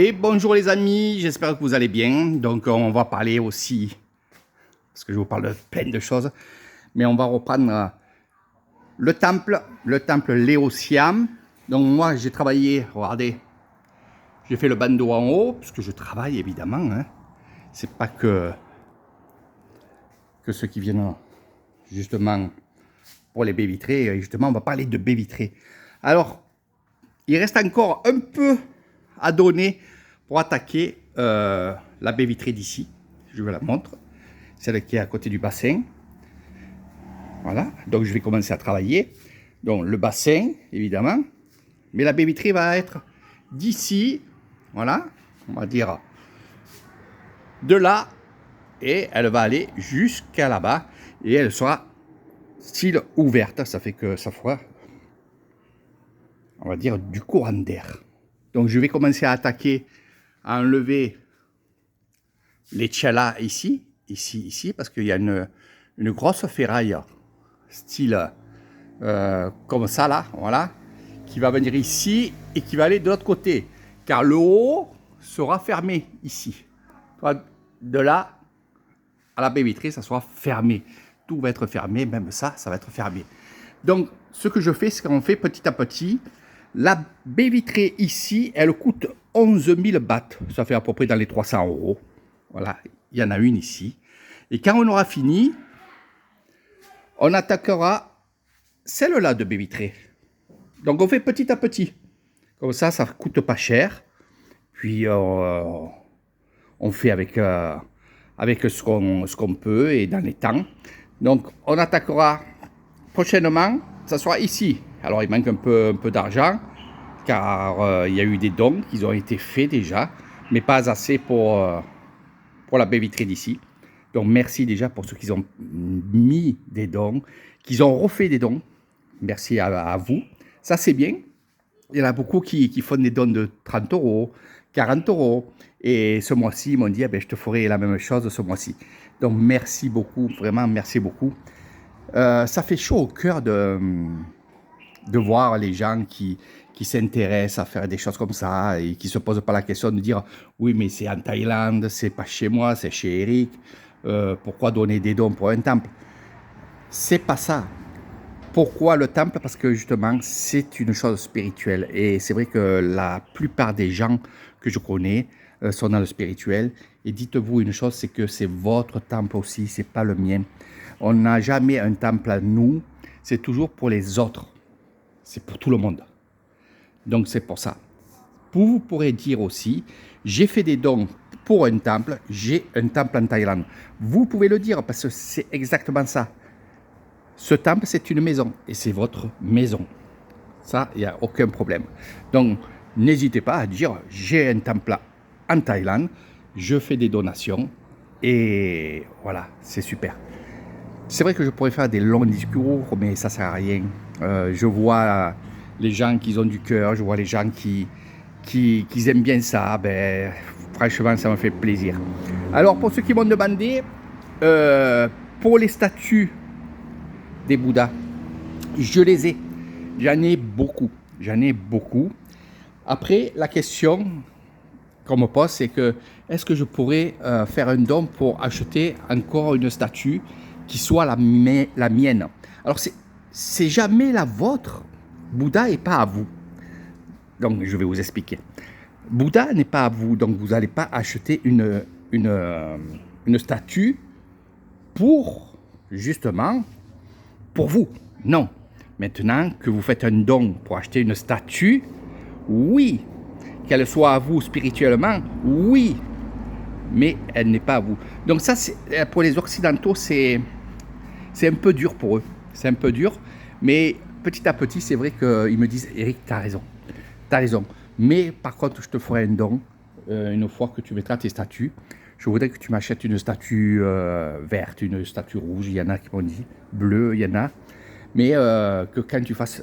Et bonjour les amis, j'espère que vous allez bien. Donc on va parler aussi, parce que je vous parle de plein de choses, mais on va reprendre le temple Léotiam. Donc moi j'ai travaillé, regardez, j'ai fait le bandeau en haut, parce que je travaille évidemment. Hein. C'est pas que ceux qui viennent justement pour les baies vitrées. Et justement on va parler de baies vitrées. Alors, il reste encore un peu à donner pour attaquer la baie vitrée d'ici. Je vous la montre. Celle qui est à côté du bassin. Voilà. Donc je vais commencer à travailler. Donc le bassin, évidemment. Mais la baie vitrée va être d'ici. Voilà. On va dire de là. Et elle va aller jusqu'à là-bas. Et elle sera style ouverte. Ça fait que ça fera, on va dire, du courant d'air. Donc je vais commencer à attaquer, à enlever les tchallas ici, parce qu'il y a une grosse ferraille style comme ça là, voilà, qui va venir ici et qui va aller de l'autre côté, car le haut sera fermé ici. De là à la baie vitrée, ça sera fermé. Tout va être fermé, même ça va être fermé. Donc ce que je fais, c'est qu'on fait petit à petit. La baie vitrée ici, elle coûte 11 000 bahts. Ça fait à peu près dans les 300 €. Voilà, il y en a une ici. Et quand on aura fini, on attaquera celle-là de baie vitrée. Donc on fait petit à petit. Comme ça, ça ne coûte pas cher. Puis on fait avec ce qu'on peut et dans les temps. Donc on attaquera prochainement, ça sera ici. Alors il manque un peu d'argent, car il y a eu des dons qui ont été faits déjà, mais pas assez pour la baie vitrée d'ici. Donc merci déjà pour ceux qui ont mis des dons, qui ont refait des dons. Merci à vous. Ça c'est bien. Il y en a beaucoup qui font des dons de 30 €, 40 €. Et ce mois-ci, ils m'ont dit, je te ferai la même chose ce mois-ci. Donc merci beaucoup, vraiment merci beaucoup. Ça fait chaud au cœur de voir les gens qui s'intéressent à faire des choses comme ça et qui ne se posent pas la question de dire oui, mais c'est en Thaïlande, c'est pas chez moi, c'est chez Eric. Pourquoi donner des dons pour un temple? C'est pas ça. Pourquoi le temple? Parce que justement, c'est une chose spirituelle. Et c'est vrai que la plupart des gens que je connais sont dans le spirituel. Et dites-vous une chose, c'est que c'est votre temple aussi, c'est pas le mien. On n'a jamais un temple à nous, c'est toujours pour les autres. C'est pour tout le monde. Donc c'est pour ça. Vous pourrez dire aussi, j'ai fait des dons pour un temple, j'ai un temple en Thaïlande. Vous pouvez le dire parce que c'est exactement ça. Ce temple, c'est une maison et c'est votre maison. Ça, il n'y a aucun problème. Donc, n'hésitez pas à dire, j'ai un temple en Thaïlande, je fais des donations et voilà, c'est super. C'est vrai que je pourrais faire des longs discours, mais ça ne sert à rien. Je vois les gens qui ont du cœur, je vois les gens qui aiment bien ça. Franchement, ça me fait plaisir. Alors, pour ceux qui m'ont demandé, pour les statues des Bouddhas, je les ai. J'en ai beaucoup. Après, la question qu'on me pose, c'est que est-ce que je pourrais faire un don pour acheter encore une statue qui soit la mienne? Alors, c'est jamais la vôtre. Bouddha n'est pas à vous. Donc, je vais vous expliquer. Bouddha n'est pas à vous, donc vous n'allez pas acheter une statue pour, justement, pour vous. Non. Maintenant que vous faites un don pour acheter une statue, oui. Qu'elle soit à vous spirituellement, oui. Mais elle n'est pas à vous. Donc ça, pour les Occidentaux, c'est un peu dur pour eux. C'est un peu dur. Mais petit à petit, c'est vrai qu'ils me disent, Eric, t'as raison. Mais par contre, je te ferai un don une fois que tu mettras tes statues. Je voudrais que tu m'achètes une statue verte, une statue rouge. Il y en a qui m'ont dit bleu, il y en a. Mais que quand tu fasses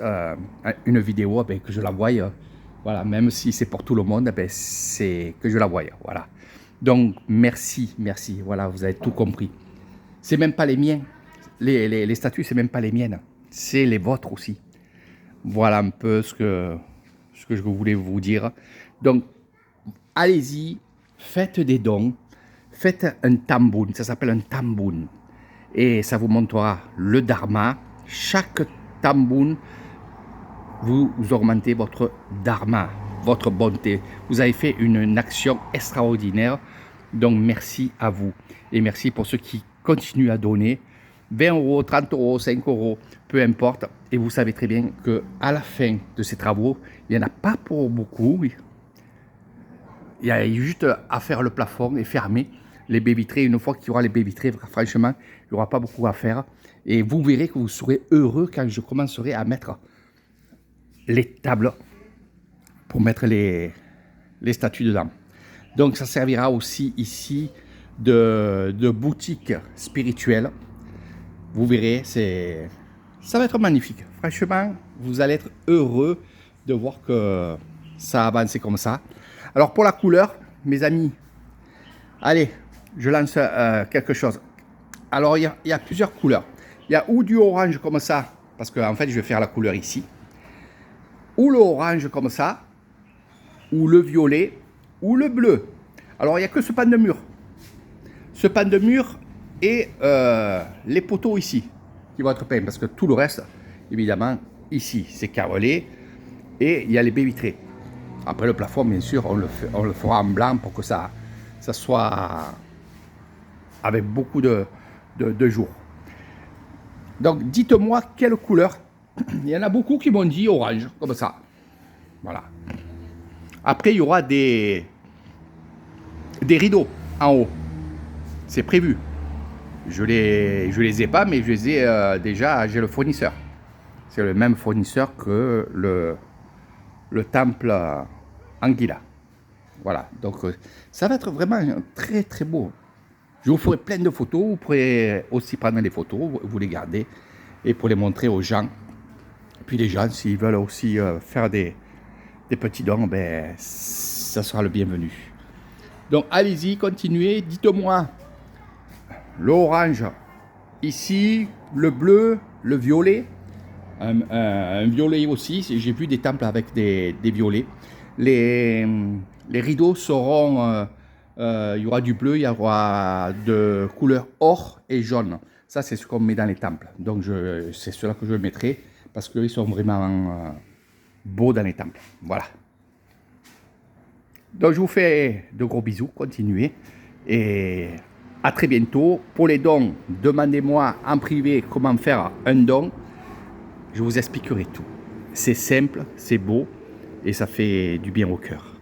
une vidéo, que je la voie, voilà, même si c'est pour tout le monde, c'est que je la voie, voilà. Donc merci, voilà, vous avez tout compris. C'est même pas les miens, les statues, c'est même pas les miennes, c'est les vôtres aussi. Voilà un peu ce que je voulais vous dire. Donc allez-y, faites des dons, faites un tamboun, ça s'appelle un tamboun. Et ça vous montrera le dharma. Chaque tamboun, vous augmentez votre dharma, votre bonté. Vous avez fait une action extraordinaire. Donc merci à vous. Et merci pour ceux qui continuent à donner. 20 euros, 30 euros, 5 euros, peu importe. Et vous savez très bien qu'à la fin de ces travaux, il n'y en a pas pour beaucoup. Il y a juste à faire le plafond et fermer les baies vitrées. Une fois qu'il y aura les baies vitrées, franchement, il n'y aura pas beaucoup à faire. Et vous verrez que vous serez heureux quand je commencerai à mettre les tables pour mettre les statues dedans. Donc ça servira aussi ici de boutique spirituelle. Vous verrez, ça va être magnifique. Franchement, vous allez être heureux de voir que ça a avancé comme ça. Alors pour la couleur, mes amis, allez, je lance quelque chose. Alors il y a plusieurs couleurs. Il y a ou du orange comme ça, parce qu'en fait je vais faire la couleur ici, ou le orange comme ça, ou le violet, ou le bleu. Alors il n'y a que ce pan de mur. Ce pan de mur et les poteaux ici qui vont être peints, parce que tout le reste, évidemment, ici c'est carrelé et il y a les baies vitrées. Après le plafond, bien sûr, on le fera en blanc pour que ça soit avec beaucoup de jours. Donc dites-moi quelle couleur. Il y en a beaucoup qui m'ont dit orange, comme ça. Voilà. Après, il y aura des rideaux en haut. C'est prévu. Je les ai pas, mais je les ai déjà, j'ai le fournisseur. C'est le même fournisseur que le temple Anguilla. Voilà, donc ça va être vraiment très très beau. Je vous ferai plein de photos, vous pourrez aussi prendre les photos, vous les gardez et pour les montrer aux gens. Puis les gens, s'ils veulent aussi faire des petits dons, ben, ça sera le bienvenu. Donc allez-y, continuez, dites-moi l'orange ici, le bleu, le violet, un violet aussi, j'ai vu des temples avec des violets. Les rideaux seront, il y aura du bleu, il y aura de couleur or et jaune. Ça c'est ce qu'on met dans les temples, donc c'est cela que je mettrai, parce qu'ils sont vraiment beaux dans les temples. Voilà. Donc je vous fais de gros bisous, continuez et à très bientôt. Pour les dons, demandez-moi en privé comment faire un don. Je vous expliquerai tout. C'est simple, c'est beau et ça fait du bien au cœur.